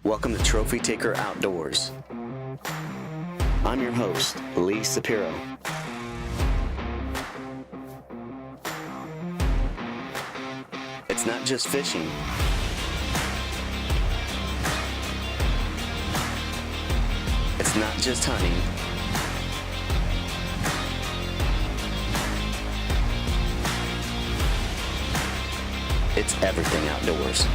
Welcome to Trophy Taker Outdoors. I'm your host, Lee Sapiro. It's not just fishing. It's not just hunting. It's everything outdoors.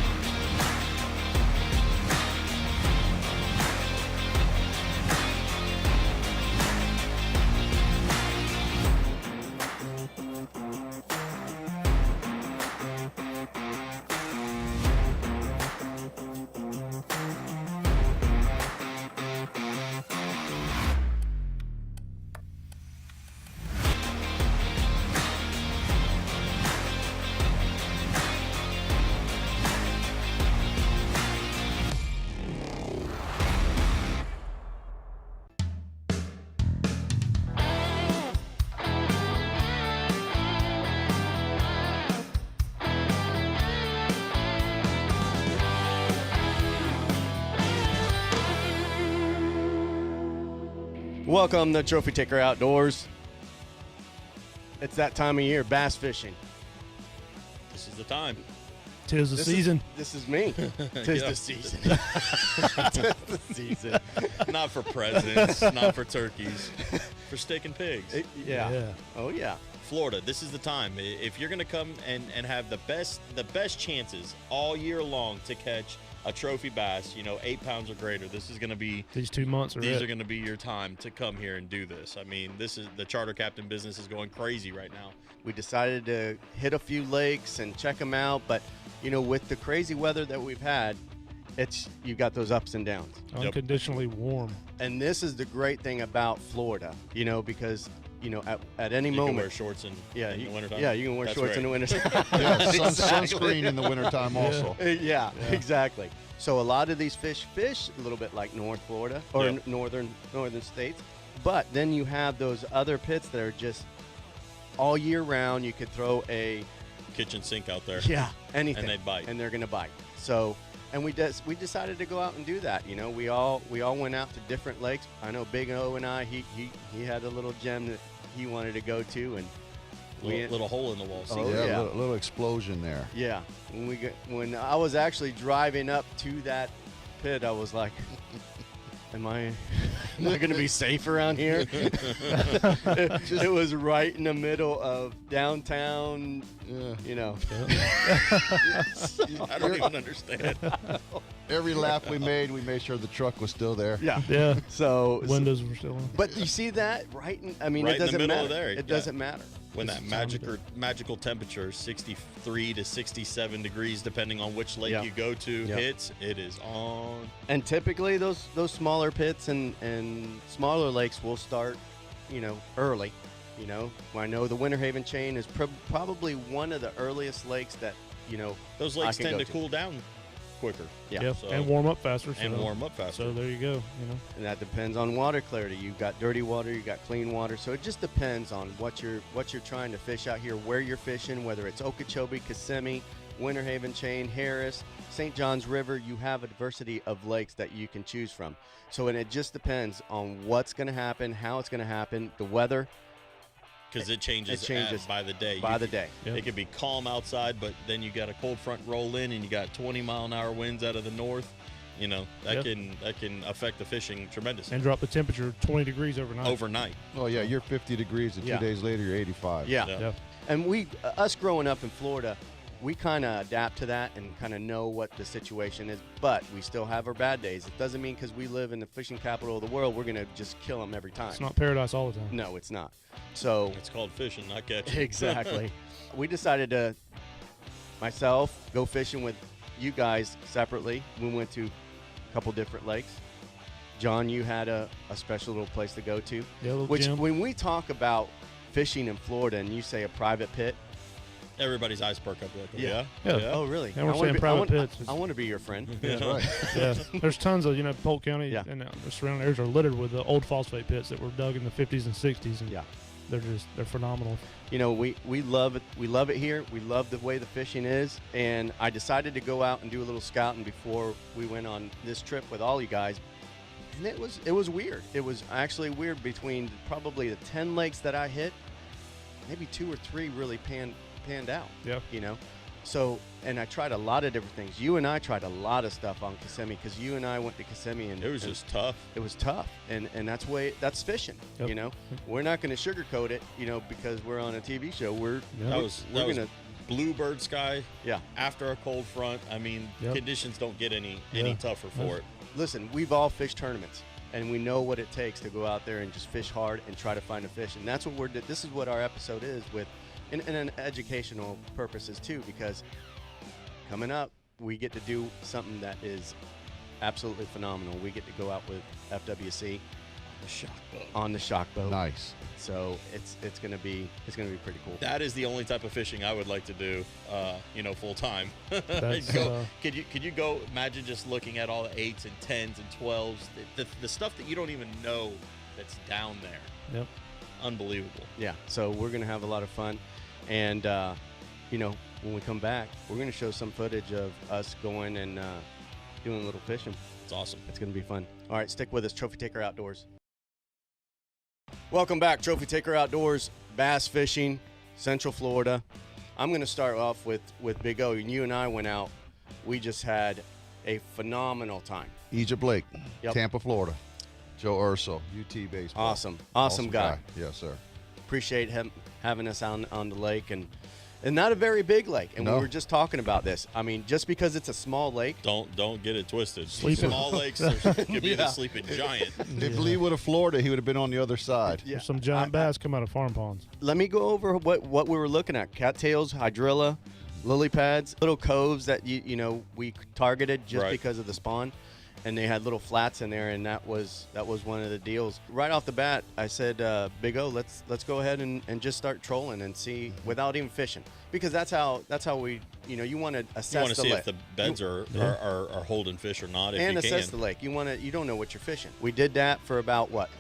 Welcome to Trophy Taker Outdoors. It's that time of year, bass fishing. This is the time. Tis the season. This is me. Tis Yeah. the season. Tis the season. Not for presents, not for turkeys, for steak and pigs. Yeah. Oh, yeah. Florida, this is the time. If you're going to come and have the best chances all year long to catch a trophy bass, 8 pounds or greater, this is going to be These 2 months are these it. are going to be your time to come here and do this. I mean, this is the charter captain business is going crazy right now. We decided to hit a few lakes and check them out, but, with the crazy weather that we've had, you got those ups and downs. Unconditionally warm. And this is the great thing about Florida, because at any You moment, can wear shorts in the wintertime. Yeah, you can wear That's shorts right. in the wintertime. Yeah, Exactly. sunscreen in the wintertime also. Yeah, exactly. So a lot of these fish a little bit like North Florida or Yep. northern states, but then you have those other pits that are just all year round. You could throw a Kitchen sink out there. anything, And they'd bite. and they're gonna bite. So, and we decided to go out and do that. We all went out to different lakes. I know Big O and I, he had a little gem that he wanted to go to, and Little hole in the wall. See? Oh, yeah, yeah. A little explosion there. yeah, when I was actually driving up to that pit, I was like, am I going to be safe around here? It was right in the middle of downtown, Yeah. I don't even understand. Every lap we made sure the truck was still there. Yeah. Yeah. So, Windows were still on. but you see that right in, Right it in the doesn't middle matter. of there, It yeah. doesn't matter. When This that is time magical temperature, 63 to 67 degrees, depending on which lake Yeah. you go to, Yeah. hits, it is on. And typically those smaller pits and smaller lakes will start, early. I know the Winter Haven chain is probably one of the earliest lakes that, Those I lakes can tend go to to. cool down quicker. Yeah. So- And warm up faster. and so, warm up faster. So there you go. and that depends on water clarity. You've got dirty water, you've got clean water. So it just depends on what you're trying to fish out here, where you're fishing, whether it's Okeechobee, Kissimmee, Winter Haven chain, Harris, St. Johns River. You have a diversity of lakes that you can choose from. So, and it just depends on what's going to happen, how it's going to happen, the weather. Because it changes, by the day. By the day. Yep. It could be calm outside, but then you got a cold front roll in, and you got 20-mile-an-hour winds out of the north. That can affect the fishing tremendously And drop the temperature 20 degrees overnight. overnight. Oh yeah, you're 50 degrees and Yeah. 2 days later you're 85. Yeah. Yeah. Yeah. And us growing up in Florida, we kind of adapt to that and kind of know what the situation is, but we still have our bad days. It doesn't mean because we live in the fishing capital of the world, we're going to just kill them every time. It's not paradise all the time. No, it's not. So, It's called fishing, not catching. exactly. We decided to, myself, go fishing with you guys separately. We went to a couple different lakes. John, you had a special little place to go to. Yeah, little Which, gym. when we talk about fishing in Florida and you say a private pit, Everybody's eyes perk up. Like, Yeah. Yeah. oh, really? And we're I wanna saying be- private I want, pits. I want to be your friend. That's right. Yeah. There's tons of, Polk County Yeah. and the surrounding areas are littered with the old phosphate pits that were dug in the 50s and 60s. And Yeah. they're phenomenal. You know, we love it. We love it here. We love the way the fishing is. And I decided to go out and do a little scouting before we went on this trip with all you guys. And it was weird. It was actually weird. Between probably the 10 lakes that I hit, maybe 2 or 3 really panned out. Yeah. You know, so, and I tried a lot of different things. You and I tried a lot of stuff on Kissimmee because you and I went to Kissimmee and It was just tough. it was tough, and that's fishing. Yep. You know, we're not going to sugarcoat it. You know, because we're on a TV show. We're Yeah. That was gonna bluebird sky. Yeah. After a cold front, I mean, Yep. conditions don't get any Yeah. tougher for it. listen. We've all fished tournaments, and we know what it takes to go out there and just fish hard and try to find a fish. And that's what this is what our episode is with, in an educational purposes too, because coming up we get to do something that is absolutely phenomenal. We get to go out with FWC The shock boat. on the shock boat. Nice. So it's gonna be pretty cool. That is the only type of fishing I would like to do, full time. That's, Could you go imagine just looking at all the 8s and 10s and 12s, the stuff that you don't even know that's down there. Yep. Unbelievable. Yeah, so we're going to have a lot of fun. And, when we come back, we're going to show some footage of us going and doing a little fishing. It's awesome. It's going to be fun. All right, stick with us. Trophy Taker Outdoors. Welcome back, Trophy Taker Outdoors, bass fishing, Central Florida. I'm going to start off with Big O. You and I went out. We just had a phenomenal time. Egypt Lake, Yep. Tampa, Florida. Joe Urso, UT baseball. Awesome guy. Yes, sir. Appreciate him having us on the lake, and not a very big lake. And No. we were just talking about this. I mean, just because it's a small lake, Don't get it twisted. Sleeping. Small lakes could be Yeah. the sleeping giant. If Lee would have Florida, he would have been on the other side. Yeah. Some giant bass come out of farm ponds. let me go over what we were looking at. Cattails, hydrilla, lily pads, little coves that we targeted just Right. because of the spawn. And they had little flats in there, and that was one of the deals. Right off the bat, I said, Big O, let's go ahead and just start trolling and see without even fishing, because that's how we you want to assess You want to the see lake. if the beds are holding fish or not. If And you assess can. the lake. You don't know what you're fishing. We did that for about what?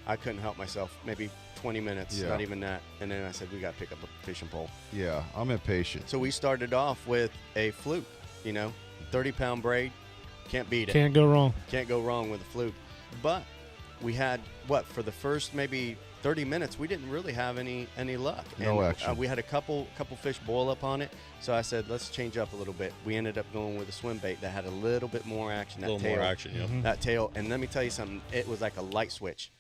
I couldn't help myself. Maybe 20 minutes, Yeah. not even that. And then I said, we got to pick up a fishing pole. Yeah, I'm impatient. So we started off with a fluke, 30-pound braid. Can't beat it. Can't go wrong. Can't go wrong with a fluke. But we had, for the first maybe 30 minutes, we didn't really have any luck. No And, action. we had a couple fish boil up on it. So I said, let's change up a little bit. We ended up going with a swim bait that had a little bit more action. A little more action, yeah. Mhm. That tail. And let me tell you something. It was like a light switch.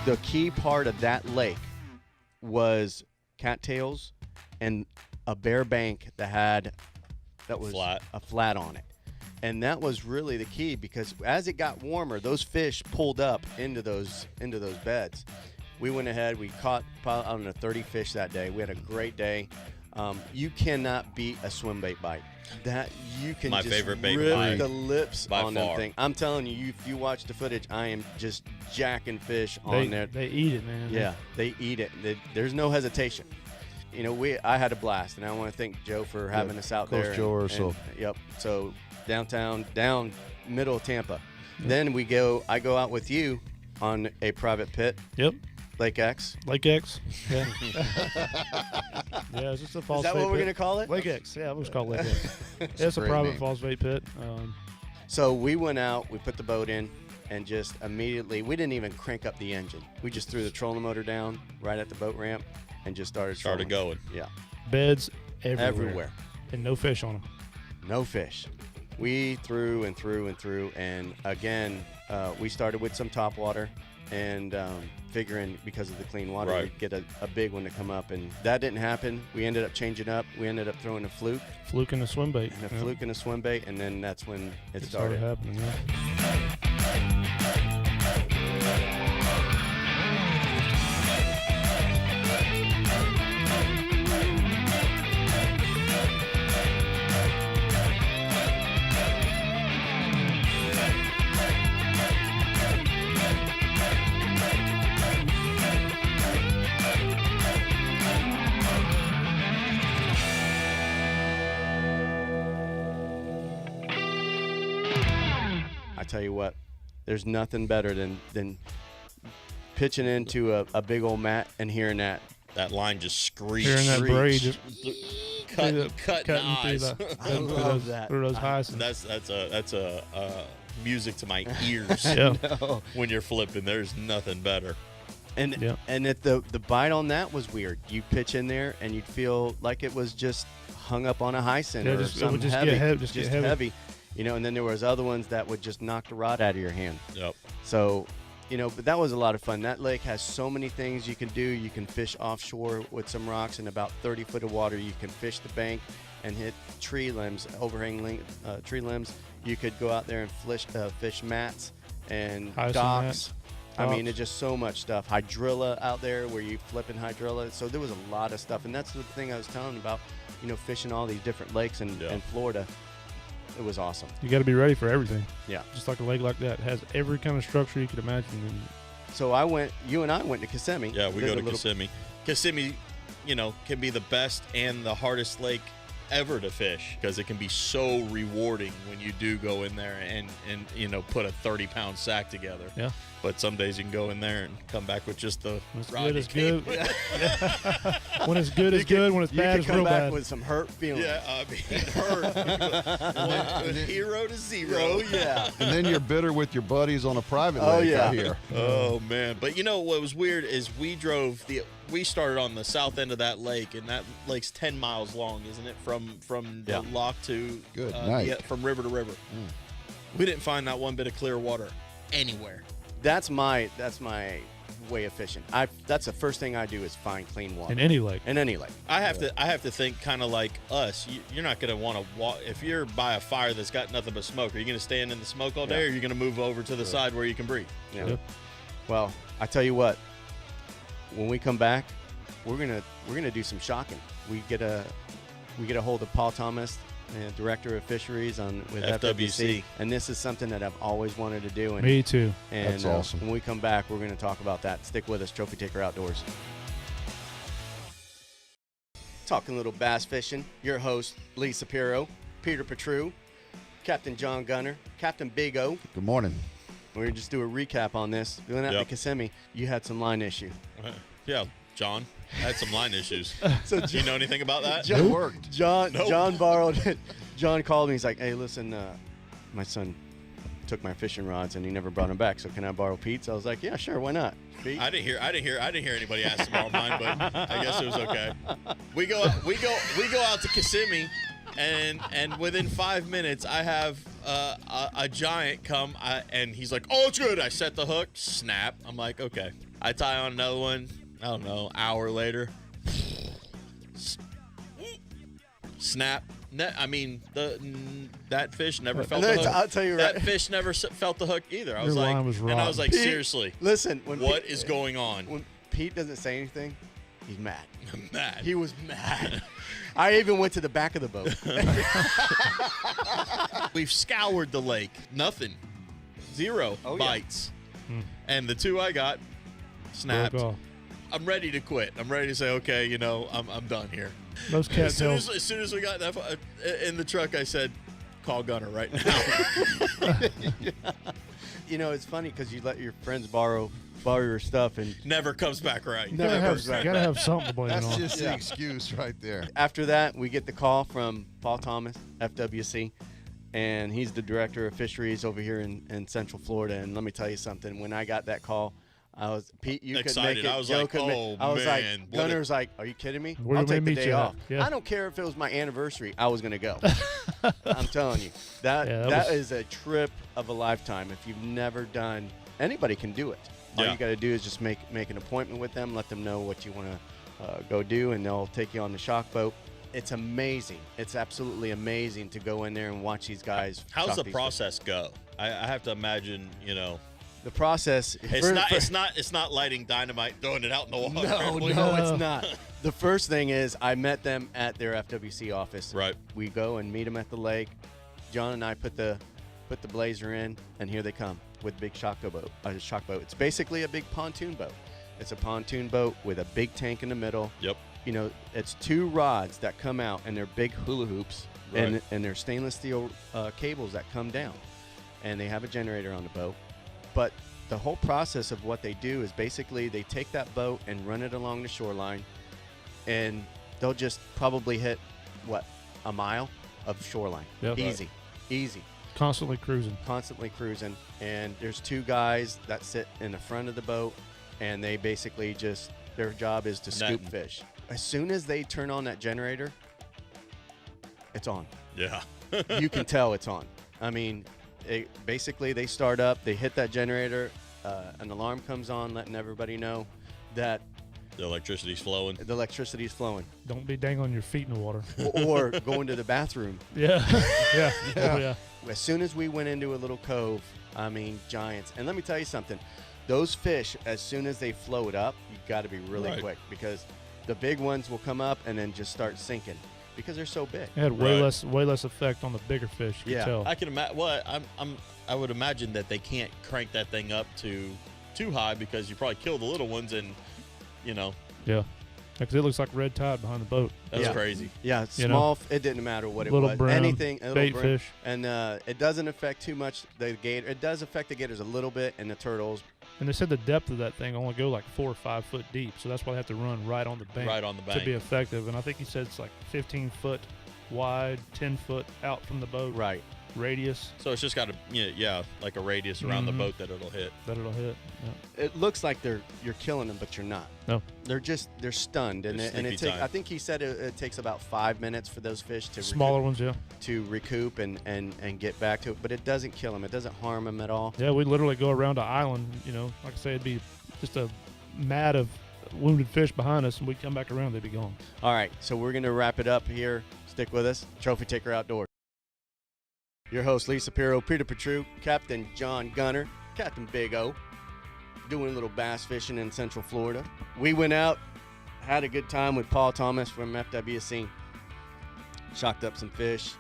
The key part of that lake was cattails and a bare bank that was Flat. a flat on it. And that was really the key, because as it got warmer, those fish pulled up into those beds. We went ahead, we caught probably, I don't know, 30 fish that day. We had a great day. You cannot beat a swim bait bite. That you can My just favorite bait rip bite the lips by on far. them thing. I'm telling you, if you watch the footage, I am just jacking fish on there. They eat it, man. Yeah, they eat it. There's no hesitation. I had a blast, and I want to thank Joe for having us out Coach there. Joe Urso. Yep. So down middle of Tampa. Then I go out with you on a private pit, Yep. Lake X. Lake X. Yeah. Yeah, it's just a false Is that bait what we're pit. gonna call it? Lake X. Yeah, we'll just call it Lake X. It's a great private name. false bait pit. So we went out, we put the boat in, and just immediately, we didn't even crank up the engine. We just threw the trolling motor down right at the boat ramp and just started trolling. going. Yeah, Beds everywhere. everywhere. And no fish on them. No fish. We threw and threw and threw, and again, we started with some top water, and figuring because of the clean water, Right. we'd get a big one to come up, and that didn't happen. We ended up changing up. We ended up throwing a fluke Fluke in the swim bait. and a Yep. fluke and a swim bait, and then that's when it It started started. happening. Yeah. I tell you what, there's nothing better than pitching into a big old mat and hearing that. That line just screeched. Hearing that braid just Cutting through eyes. I love that. Through those highs. That's a music to my ears. Yeah. No. When you're flipping, there's nothing better. And Yeah. and the bite on that was weird. You pitch in there and you'd feel like it was just hung up on a high center Yeah, or just- it something would just heavy. get just get heavy. You know, and then there was other ones that would just knock the rod out of your hand. Yep. So, you know, but that was a lot of fun. That lake has so many things you can do. You can fish offshore with some rocks in about 30 foot of water. You can fish the bank and hit tree limbs, tree limbs. You could go out there and fish mats and Hyacinth docks. mats, I mean, docks. it's just so much stuff. Hydrilla out there where you flip in hydrilla. So there was a lot of stuff. And that's the thing I was telling about, you know, fishing all these different lakes in Florida. It was awesome. You got to be ready for everything. Yeah. Just like a lake like that. It has every kind of structure you could imagine. And So you and I went to Kissimmee. Yeah, we Did go a to little- Kissimmee. Kissimmee, you know, can be the best and the hardest lake ever to fish because it can be so rewarding when you do go in there and you know, put a 30-pound sack together. Yeah. But some days you can go in there and come back with just the when it's rod good, you it's came good. with. When it's good, it's good. When it's You bad, could it's come real back bad. with some hurt feelings. Yeah, I mean, hurt. Hero to zero. Yeah. And then you're bitter with your buddies on a private Oh, lake yeah. out here. Oh man! But you know what was weird is we started on the south end of that lake, and that lake's 10 miles long, isn't it? From the lock to Good night. from river to river. We didn't find not one bit of clear water anywhere. That's my way of fishing. That's the first thing I do is find clean water In any lake. in any lake. I have to think kind of like us. You're not gonna want to walk if you're by a fire that's got nothing but smoke. Are you gonna stand in the smoke all day, or are you gonna move over to the side where you can breathe? Yeah. Yep. Well, I tell you what. When we come back, we're gonna do some shocking. We get a hold of Paul Thomas, director of fisheries with FWC, and this is something that I've always wanted to do. And, Me too. and That's awesome. When we come back, we're going to talk about that. Stick with us, Trophy Taker Outdoors. Talking little bass fishing. Your host, Lee Sapiro, Peter Petru, Captain John Gunner, Captain Big O. Good morning. We're going to just do a recap on this. Going out to Yep. Kissimmee, you had some line issue. Yeah, John had some line issues. So Do you know anything about that? It worked. John Nope. John borrowed it. John called me. He's like, "Hey, listen, my son took my fishing rods and he never brought them back. So can I borrow Pete's?" I was like, "Yeah, sure, why not?" Pete? I didn't hear anybody ask to borrow mine, but I guess it was okay. We go out to Kissimmee, and within 5 minutes I have a giant come and he's like, "Oh, it's good." I set the hook, snap. I'm like, okay. I tie on another one. I don't know, hour later, snap. I mean, that fish never felt the hook. I'll tell you that right. fish never felt the hook either. I Your was like, line was and I was rotten. like, seriously, Listen, what is going on? When Pete doesn't say anything, he's mad. I'm mad. He was mad. I even went to the back of the boat. We've scoured the lake. Nothing. Zero Oh, yeah. bites. And the two I got snapped. Broke off. I'm ready to quit. I'm ready to say, okay, you know, I'm done here. Those As soon cattails. as soon as we got in the truck, I said, call Gunner right now. You know, it's funny because you let your friends borrow your stuff, and Never comes back right. Never comes back. Gotta have something to blame it That's on. just the excuse right there. after that, we get the call from Paul Thomas, FWC, and he's the director of fisheries over here in Central Florida. And let me tell you something. When I got that call, I was Pete. You couldn't make Excited. it. I was Joe like, couldn't make- oh, I was man, like, what a- Gunner's like, "Are you kidding me? Where I'll do we take the meet day you at?" off. Yeah. I don't care if it was my anniversary. I was gonna go. I'm telling you, Yeah, that that was- is a trip of a lifetime. If you've never done, anybody can do it. All Yeah. you got to do is just make an appointment with them, let them know what you want to go do, and they'll take you on the shock boat. It's amazing. It's absolutely amazing to go in there and watch these guys. How's shock the these process go? I have to imagine, you know, fish. The process. it's not lighting dynamite, throwing it out in the water. No, Like, no, it's not. The first thing is I met them at their FWC office. Right. We go and meet them at the lake. John and I put the blazer in, and here they come with a big shock boat. It's basically a big pontoon boat. It's a pontoon boat with a big tank in the middle. Yep. You know, it's two rods that come out, and they're big hula hoops, Right. and they're stainless steel cables that come down. and they have a generator on the boat. But the whole process of what they do is basically they take that boat and run it along the shoreline, and they'll just probably hit, a mile of shoreline. Yep. Easy. Constantly cruising. Constantly cruising. And there's 2 guys that sit in the front of the boat, and they basically just, their job is to scoop Netting. fish. As soon as they turn on that generator, it's on. Yeah. You can tell it's on. I mean, basically they start up, they hit that generator, an alarm comes on letting everybody know that The electricity's flowing. the electricity's flowing. Don't be dangling your feet in the water. Or going to the bathroom. Yeah. Yeah. Oh, yeah. As soon as we went into a little cove, I mean, giants. And let me tell you something. Those fish, as soon as they float up, you got to be really Right. quick, because the big ones will come up and then just start sinking because they're so big. It had way Right. less effect on the bigger fish. You Yeah. could tell. I can imagine. Well, I would imagine that they can't crank that thing up too high because you probably kill the little ones, and Yeah. Because it looks like red tide behind the boat. that's Yeah. crazy. Yeah, You small. It didn't matter what it Little was. brown Anything, a little bait brown. fish. And it doesn't affect too much the gator. It does affect the gators a little bit and the turtles. And they said the depth of that thing only go like 4 or 5 foot deep, so that's why they have to run right on the bank Right on the to bank. be effective. And I think he said it's like 15 foot wide, 10 foot out from the boat Right. radius So it's just got like a radius around the Mhm. boat that it'll hit. that it'll hit. Yeah. It looks like you're killing them, but you're not. No. They're stunned, and They're it sleepy takes. time. I think he said it takes about 5 minutes for those fish to Smaller ones, yeah. recoup and get back to it, but it doesn't kill them. It doesn't harm them at all. Yeah, we literally go around an island, like I say, it'd be just a mat of wounded fish behind us, and we'd come back around, they'd be gone. All right, so we're gonna wrap it up here. Stick with us. Trophy Taker Outdoors. Your host, Lisa Pirro, Peter Petru, Captain John Gunner, Captain Big O, doing a little bass fishing in Central Florida. We went out, had a good time with Paul Thomas from FWC. Shocked up some fish.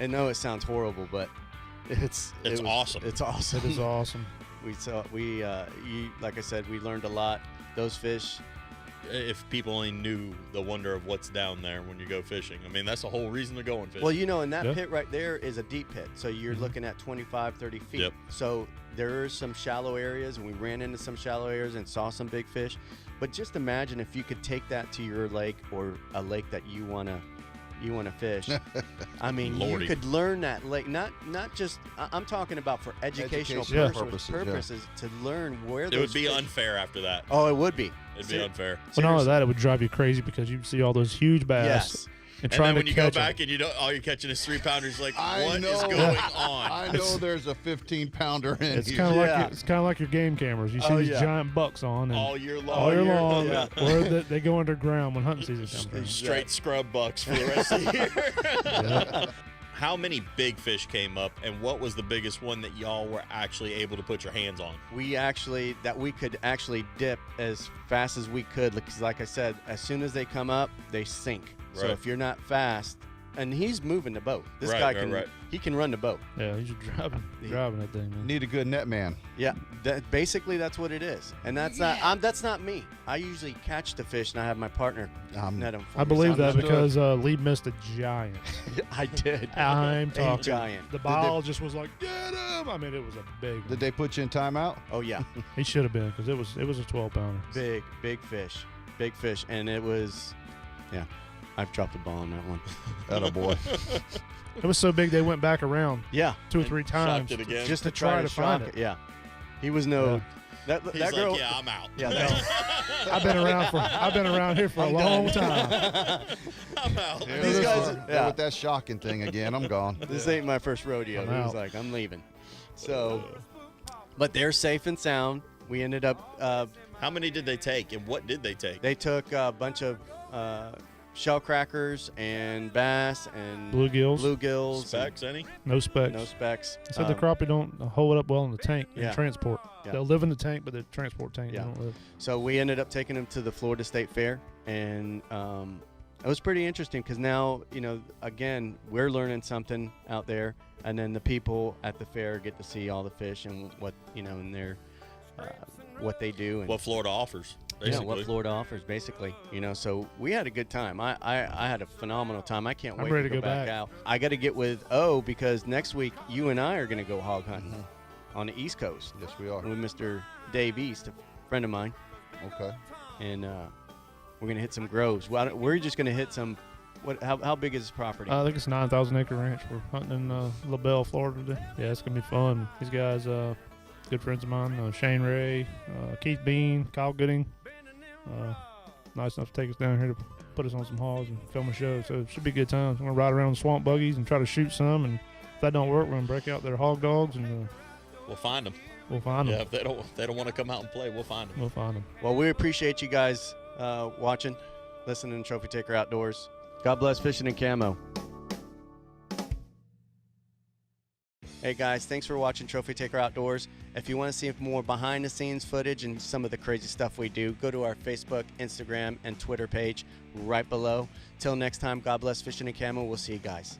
I know it sounds horrible, but It's awesome. It's awesome. It is awesome. Like I said, we learned a lot. Those fish, If people only knew the wonder of what's down there when you go fishing. I mean, that's the whole reason to go and fishing. well, and that Yeah. pit right there is a deep pit. So you're Mhm. looking at 25, 30 feet. Yep. So there are some shallow areas, and we ran into some shallow areas and saw some big fish. But just imagine if you could take that to your lake or a lake that you wanna fish. I mean, Lordy. you could learn that lake. Not just. I'm talking about for educational Educational purposes, purposes, to learn where it those would be fish- unfair after that. Oh, it would be. It'd be unfair. But not only Seriously. that, it would drive you crazy because you'd see all those huge bass Yes. and And trying then when to you go catch 'em. back and you don't, all you're catching is 3-pounders. Like, I what is know. going on? I know there's a 15-pounder in It's here. kind of like Yeah. it's kind of like your game cameras. You see Oh, these yeah. giant bucks on, and All year long. all year long, yeah. where they go underground when hunting season comes around. Straight scrub bucks for the rest of the year. Yeah. How many big fish came up, and what was the biggest one that y'all were actually able to put your hands on? We could actually dip as fast as we could, because like I said, as soon as they come up, they sink. So Right. if you're not fast, and he's moving the boat. This Right, guy right, can right. he can run the boat. Yeah, he's driving that thing, man. Need a good net man. Yeah, basically that's what it is, and that's not me. I usually catch the fish, and I have my partner net them. For I me, believe so that I'm because Lee missed a giant. not- I did. I'm A talking. giant. The biologist was like, "Get him!" I mean, it was a big one. Did they put you in timeout? Oh yeah, He should have been because it was a 12-pounder. big fish, and it was, yeah. I've dropped a ball on that one. Attaboy. It was so big they went back around Yeah, 2 or And 3 shocked times it again. just to to try try to to find shock it. Yeah, he was no. Yeah. That He's that like, girl. yeah, I'm out. Yeah, I've been around here for a I'm long done. time. I'm out. Here These they guys- are. yeah. With that shocking thing again, I'm gone. This ain't my first rodeo. I'm He was out. like, I'm leaving. So, but they're safe and sound. We ended up. How many did they take, and what did they take? They took a bunch of shell crackers and bass and Bluegills, bluegills, and Specs, any? no specs. no specs. They said the crappie don't hold up well in the tank Yeah. and transport. Yeah. They'll live in the tank, but the transport tank Yeah. they don't live. So we ended up taking them to the Florida State Fair, and it was pretty interesting because now, again, we're learning something out there, and then the people at the fair get to see all the fish and what, and their what they do. And What Florida offers. basically. what Florida offers, basically. So we had a good time. I had a phenomenal time. I can't I'm wait ready to to go go back back. out. I got to get with O because next week you and I are going to go hog hunting on the East Coast Yes, we are. with Mr. Dave East, a friend of mine, Okay. and we're going to hit some groves. We're just going to hit some. How big is this property? I think it's a 9,000 acre ranch. We're hunting in LaBelle, Florida today. Yeah, it's gonna be fun. These guys, good friends of mine, Shane Ray, Keith Bean, Kyle Gooding, nice enough to take us down here to put us on some hogs and film a show. So it should be good times. We're gonna ride around the swamp buggies and try to shoot some. And if that don't work, we're gonna break out their hog dogs and We'll find them. we'll find Yeah, them. if they don't want to come out and play, we'll find them. We'll find them. Well, we appreciate you guys watching, listening to Trophy Taker Outdoors. God bless fishing and camo. Hey guys, thanks for watching Trophy Taker Outdoors. If you want to see more behind the scenes footage and some of the crazy stuff we do, go to our Facebook, Instagram, and Twitter page right below. Till next time, God bless fishing and camo. We'll see you guys.